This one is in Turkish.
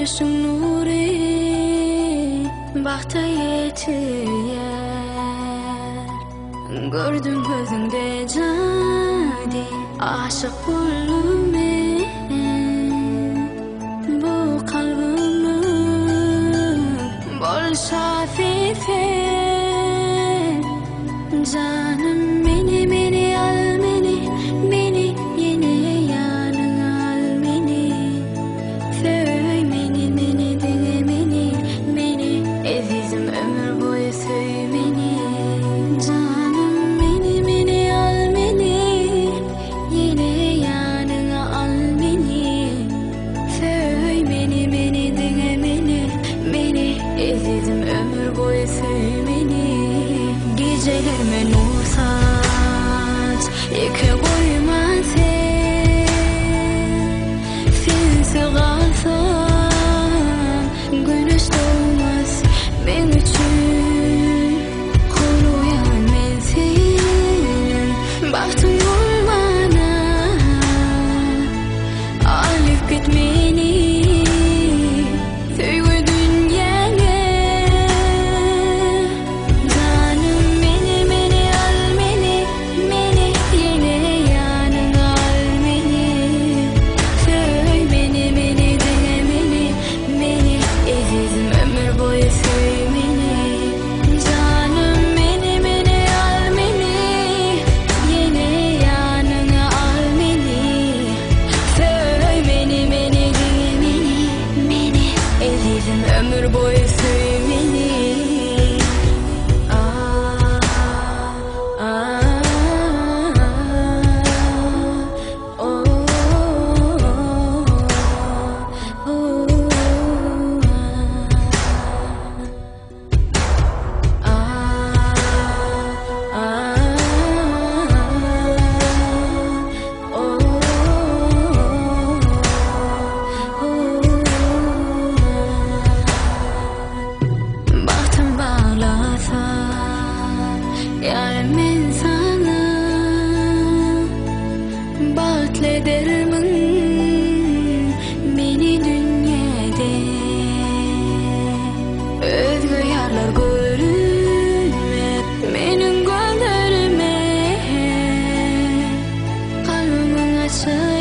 gülüşün nuri bakta yetiyer. Gördüm gözünde jadi aşık buldum ben. Bu kalbimi bol şafife canım beni al beni yine yanına al beni. Söyle beni dinle beni ezizim ömür boyu söyle beni. Canım beni al beni yine yanına al beni. Söyle beni dinle beni ezizim ömür boyu söyle beni. Gecelerime nur saç yıka koyma sen. Sensiz kalsam güneş doğmaz ben için. Kul uyan ben senin baktım olmana. Alıp gitmeni söyle dünyaya. Canım beni al beni yine yanına al beni. Söyle beni dinle beni ezizim ömür boyu söyle beni. Canım beni al beni yine yanına al beni. Söyle beni dinle beni ezizim ömür boyu söyle beni. Bahtım bağlasa yarım insanı batledermin beni dünyada. Özgü yarlar görünmep benim gözlerime. Kalbimin açık